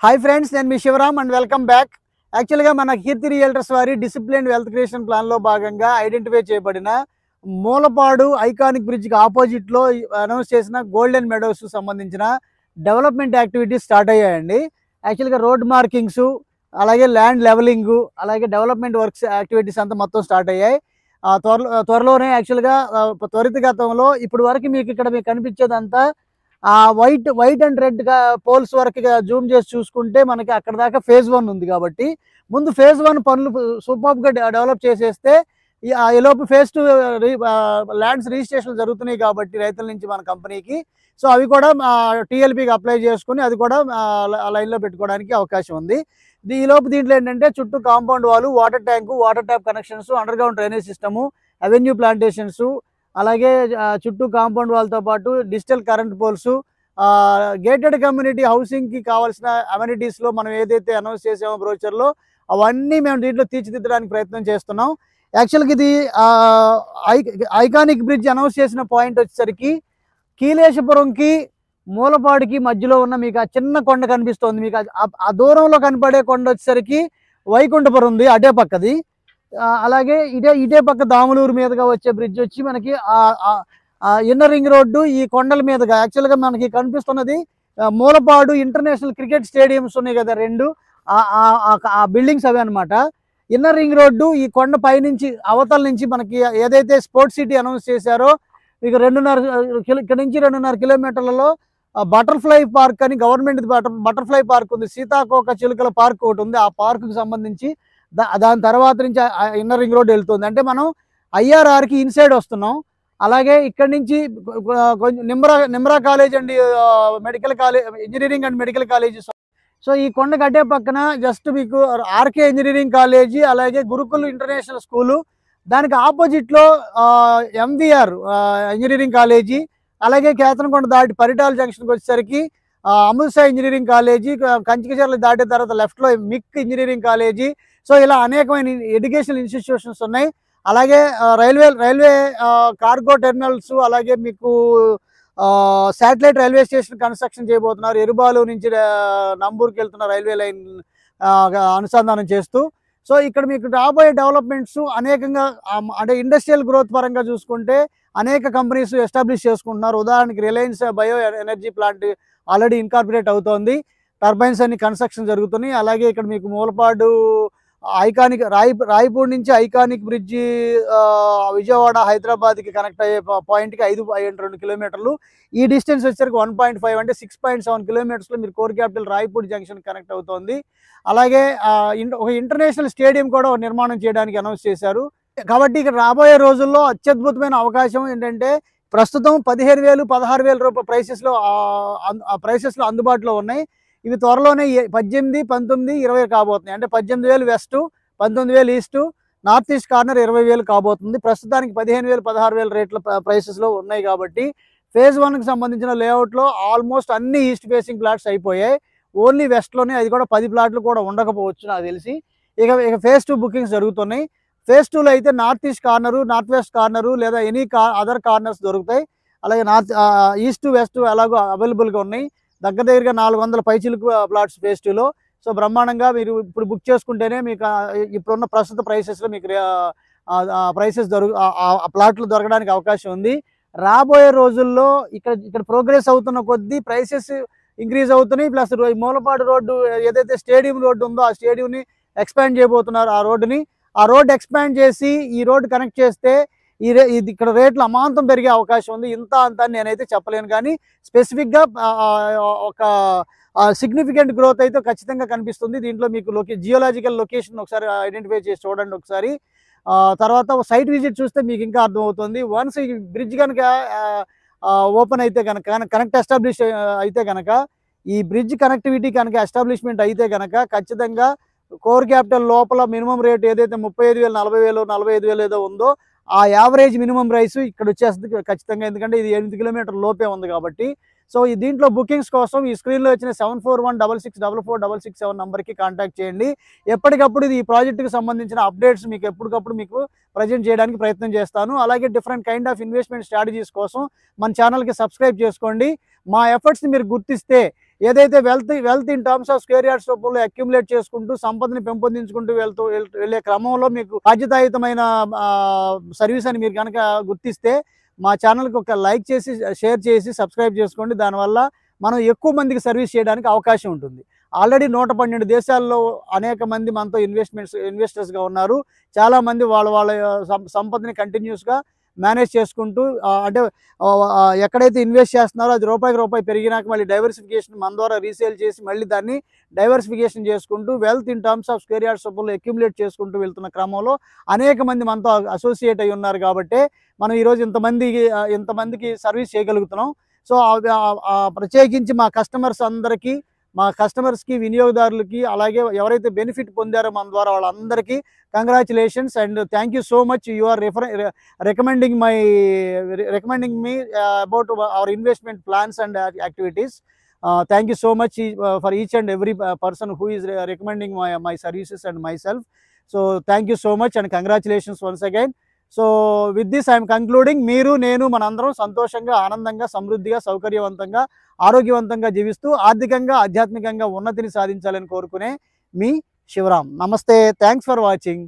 Hi friends, నేను మీ Shivaram and welcome back. యాక్చువల్గా మన కీర్తి రియల్టర్స్ వారి డిసిప్లిన్ వెల్త్ క్రియేషన్ ప్లాన్లో భాగంగా ఐడెంటిఫై చేయబడిన మూలపాడు ఐకానిక్ బ్రిడ్జ్కి ఆపోజిట్లో అనౌన్స్ చేసిన గోల్డెన్ మెడోస్ సంబంధించిన డెవలప్మెంట్ యాక్టివిటీస్ స్టార్ట్ అయ్యాయండి. యాక్చువల్గా రోడ్ మార్కింగ్స్, అలాగే ల్యాండ్ లెవలింగ్, అలాగే డెవలప్మెంట్ వర్క్స్ యాక్టివిటీస్ అంతా మొత్తం స్టార్ట్ అయ్యాయి. త్వరలోనే యాక్చువల్గా త్వరితగతంలో ఇప్పుడు వరకు మీకు కనిపించేదంతా ఆ వైట్ అండ్ రెడ్ పోల్స్ వరకు జూమ్ చేసి చూసుకుంటే మనకి అక్కడ దాకా ఫేజ్ 1 ఉంది. కాబట్టి ముందు ఫేజ్ 1 పనులు సూపర్గా డెవలప్ చేసేస్తే ఈలోపు ఫేజ్ 2 ల్యాండ్స్ రిజిస్ట్రేషన్ జరుగుతున్నాయి కాబట్టి రైతుల నుంచి మన కంపెనీకి. సో అవి కూడా టీఎల్పీకి అప్లై చేసుకుని అది కూడా లైన్లో పెట్టుకోవడానికి అవకాశం ఉంది. ఈలోపు దీంట్లో ఏంటంటే చుట్టూ compound wall, water tank, water tap connections, underground drainage system, avenue plantations, అలాగే చుట్టూ కాంపౌండ్ వాల్తో పాటు digital current poles, gated community హౌసింగ్కి కావాల్సిన అమ్యూనిటీస్లో మనం ఏదైతే అనౌన్స్ చేసామో బ్రోచర్లో అవన్నీ మేము దీంట్లో తీర్చిదిద్దడానికి ప్రయత్నం చేస్తున్నాం. యాక్చువల్గా ఇది ఐకానిక్ బ్రిడ్జ్ అనౌన్స్ చేసిన పాయింట్ వచ్చేసరికి కీలేశపురంకి మూలపాడికి మధ్యలో ఉన్న మీకు ఆ చిన్న కొండ కనిపిస్తోంది. మీకు ఆ దూరంలో కనపడే కొండ వచ్చేసరికి వైకుంఠపురం ఉంది, అటే పక్కది. అలాగే ఇదే పక్క దాములూరు మీదుగా వచ్చే బ్రిడ్జ్ వచ్చి మనకి ఇన్నర్ రింగ్ రోడ్డు ఈ కొండల మీదుగా యాక్చువల్గా మనకి కనిపిస్తున్నది మూలపాడు ఇంటర్నేషనల్ క్రికెట్ స్టేడియంస్ ఉన్నాయి కదా, రెండు ఆ బిల్డింగ్స్ అవే అనమాట. ఇన్నర్ రింగ్ రోడ్డు ఈ కొండ పైనుంచి అవతల నుంచి మనకి ఏదైతే స్పోర్ట్స్ సిటీ అనౌన్స్ చేశారో మీకు ఇక్కడ నుంచి 2.5 కిలోమీటర్లలో బటర్ఫ్లై పార్క్ అని గవర్నమెంట్ బటర్ఫ్లై పార్క్ ఉంది, సీతాకోక చిలుకల పార్క్ ఒకటి ఉంది. ఆ పార్కుకి సంబంధించి దాని తర్వాత నుంచి ఇన్నర్ రింగ్ రోడ్ వెళ్తుంది. అంటే మనం ఐఆర్ఆర్కి ఇన్సైడ్ వస్తున్నాం. అలాగే ఇక్కడి నుంచి కొంచెం Nimra college and medical college, engineering and medical colleges. So ఈ కొండ గడ్డే పక్కన జస్ట్ మీకు ఆర్కే ఇంజనీరింగ్ కాలేజీ, అలాగే గురుకుల్ ఇంటర్నేషనల్ స్కూలు, దానికి ఆపోజిట్లో ఎంవిఆర్ ఇంజనీరింగ్ కాలేజీ, అలాగే కేతనకొండ దాటి పరిటాల జంక్షన్కి వచ్చేసరికి అమృత్సర్ ఇంజనీరింగ్ కాలేజీ, కంచికచర్ల దాటిన తర్వాత లెఫ్ట్లో మిక్ ఇంజనీరింగ్ కాలేజీ. సో ఇలా అనేకమైన ఎడ్యుకేషనల్ ఇన్స్టిట్యూషన్స్ ఉన్నాయి. అలాగే రైల్వే కార్గో టెర్మినల్స్, అలాగే మీకు శాటిలైట్ రైల్వే స్టేషన్ కన్స్ట్రక్షన్ చేయబోతున్నారు. ఎరుబాలు నుంచి నంబూరుకి వెళ్తున్న రైల్వే లైన్ అనుసంధానం చేస్తూ. సో ఇక్కడ మీకు రాబోయే డెవలప్మెంట్స్ అనేకంగా, అంటే ఇండస్ట్రియల్ గ్రోత్ పరంగా చూసుకుంటే అనేక కంపెనీస్ ఎస్టాబ్లిష్ చేసుకుంటున్నారు. ఉదాహరణకి Reliance bio energy plant already incorporate అవుతోంది, టర్బైన్స్ అన్ని కన్స్ట్రక్షన్ జరుగుతున్నాయి. అలాగే ఇక్కడ మీకు మూలపాడు ఐకానిక్ రాయపూడి నుంచి ఐకానిక్ బ్రిడ్జి విజయవాడ హైదరాబాద్కి కనెక్ట్ అయ్యే పాయింట్కి 5.2 కిలోమీటర్లు. ఈ డిస్టెన్స్ వచ్చేసరికి 1.5 అంటే 6.7 కిలోమీటర్స్లో మీరు core capital Rayapudi junction connect అవుతోంది. అలాగే ఒక ఇంటర్నేషనల్ స్టేడియం కూడా నిర్మాణం చేయడానికి అనౌన్స్ చేశారు. కాబట్టి ఇక్కడ రాబోయే రోజుల్లో అత్యద్భుతమైన అవకాశం ఏంటంటే ప్రస్తుతం 15,000, 16,000 రూపాయల ప్రైసెస్లో అందుబాటులో ఉన్నాయి. ఇవి త్వరలోనే 18, 19, 20 కాబోతున్నాయి. అంటే 18,000 west, 19,000 east, north east corner 20,000 కాబోతుంది. ప్రస్తుతానికి 15,000, 16,000 రేట్ల ప్రైసెస్లో ఉన్నాయి. కాబట్టి ఫేజ్ 1కి సంబంధించిన లేఅవుట్లో ఆల్మోస్ట్ అన్ని ఈస్ట్ ఫేసింగ్ ప్లాట్స్ అయిపోయాయి. ఓన్లీ వెస్ట్లోనే, అది కూడా 10 ప్లాట్లు కూడా ఉండకపోవచ్చు నాకు తెలిసి. ఇక ఫేజ్ 2 బుకింగ్స్ జరుగుతున్నాయి. ఫేజ్ 2లో అయితే north east corner, north west corner లేదా ఎనీ అదర్ కార్నర్స్ దొరుకుతాయి. అలాగే ఈస్ట్ వెస్ట్ ఎలాగో అవైలబుల్గా ఉన్నాయి. దగ్గరగా 400 పైచిలకు ప్లాట్స్ ఫేజ్ 2లో. సో బ్రహ్మాండంగా మీరు ఇప్పుడు బుక్ చేసుకుంటేనే మీకు ఇప్పుడున్న ప్రస్తుత ప్రైసెస్లో మీకు ప్రైసెస్ ప్లాట్లు దొరకడానికి అవకాశం ఉంది. రాబోయే రోజుల్లో ఇక్కడ ప్రోగ్రెస్ అవుతున్న కొద్దీ ప్రైసెస్ ఇంక్రీజ్ అవుతున్నాయి. ప్లస్ మూలపాడు రోడ్డు ఏదైతే స్టేడియం రోడ్డు ఉందో ఆ స్టేడియంని ఎక్స్పాండ్ చేయబోతున్నారు. ఆ రోడ్డు ఎక్స్పాండ్ చేసి ఈ రోడ్డు కనెక్ట్ చేస్తే ఇక్కడ రేట్లు అమాంతం పెరిగే అవకాశం ఉంది. ఇంత అంత నేనైతే చెప్పలేను, కానీ స్పెసిఫిక్గా ఒక సిగ్నిఫికెంట్ గ్రోత్ అయితే ఖచ్చితంగా కనిపిస్తుంది. దీంట్లో మీకు జియోలాజికల్ లొకేషన్ ఒకసారి ఐడెంటిఫై చేసి చూడండి ఒకసారి. తర్వాత సైట్ విజిట్ చూస్తే మీకు ఇంకా అర్థమవుతుంది. వన్స్ ఈ బ్రిడ్జ్ కనుక ఓపెన్ అయితే కనెక్ట్ ఎస్టాబ్లిష్ అయితే కనుక, ఈ బ్రిడ్జ్ కనెక్టివిటీ కనుక ఎస్టాబ్లిష్మెంట్ అయితే కనుక ఖచ్చితంగా కోర్ క్యాపిటల్ లోపల మినిమం రేట్ ఏదైతే 35,000, 40,000, 45,000 ఏదో ఉందో ఆ యావరేజ్ మినిమం ప్రైస్ ఇక్కడ వచ్చేస్తుంది ఖచ్చితంగా. ఎందుకంటే ఇది 8 కిలోమీటర్ల లోపే ఉంది కాబట్టి. సో దీంట్లో బుకింగ్స్ కోసం ఈ స్క్రీన్లో వచ్చిన 7416644667 నెంబర్కి కాంటాక్ట్ చేయండి. ఎప్పటికప్పుడు ఈ ప్రాజెక్టుకి సంబంధించిన అప్డేట్స్ మీకు ఎప్పటికప్పుడు ప్రజెంట్ చేయడానికి ప్రయత్నం చేస్తాను. అలాగే different kind of investment strategies కోసం మన ఛానల్కి సబ్స్క్రైబ్ చేసుకోండి. మా ఎఫర్ట్స్ని మీరు గుర్తిస్తే ఏదైతే wealth in terms of square yards రూపంలో అక్యుములేట్ చేసుకుంటూ సంపదని పెంపొందించుకుంటూ వెళ్ళే క్రమంలో మీకు బాధ్యతాయుతమైన సర్వీస్ అని మీరు కనుక గుర్తిస్తే మా ఛానల్కి ఒక లైక్ చేసి షేర్ చేసి సబ్స్క్రైబ్ చేసుకోండి. దానివల్ల మనం ఎక్కువ మందికి సర్వీస్ చేయడానికి అవకాశం ఉంటుంది. ఆల్రెడీ 112 దేశాల్లో అనేక మంది మనతో ఇన్వెస్టర్స్గా ఉన్నారు. చాలామంది వాళ్ళ సంపదని కంటిన్యూస్గా మేనేజ్ చేసుకుంటూ అంటే ఎక్కడైతే ఇన్వెస్ట్ చేస్తున్నారో అది రూపాయి పెరిగినాక మళ్ళీ డైవర్సిఫికేషన్ మన ద్వారా రీసేల్ చేసి మళ్ళీ దాన్ని డైవర్సిఫికేషన్ చేసుకుంటూ wealth in terms of square yards రూపంలో అక్యుములేట్ చేసుకుంటూ వెళ్తున్న క్రమంలో అనేక మంది మనతో అసోసియేట్ అయి ఉన్నారు కాబట్టి మనం ఈరోజు ఇంతమందికి సర్వీస్ చేయగలుగుతున్నాం. సో ప్రత్యేకించి మా కస్టమర్స్కి వినియోగదారులకి అలాగే ఎవరైతే బెనిఫిట్ పొందారో మన ద్వారా వాళ్ళందరికీ congratulations and thank you so much. You are recommending me about our investment plans and activities. Thank you so much for each and every person who is recommending my services and myself. So thank you so much and congratulations once again. So with this I'm concluding. మీరు నేను మనందరం సంతోషంగా ఆనందంగా సమృద్ధిగా సౌకర్యవంతంగా ఆరోగ్యవంతంగా జీవిస్తూ ఆర్థికంగా ఆధ్యాత్మికంగా ఉన్నతిని సాధించాలని కోరుకునే మీ శివరాం. నమస్తే. Thanks for watching.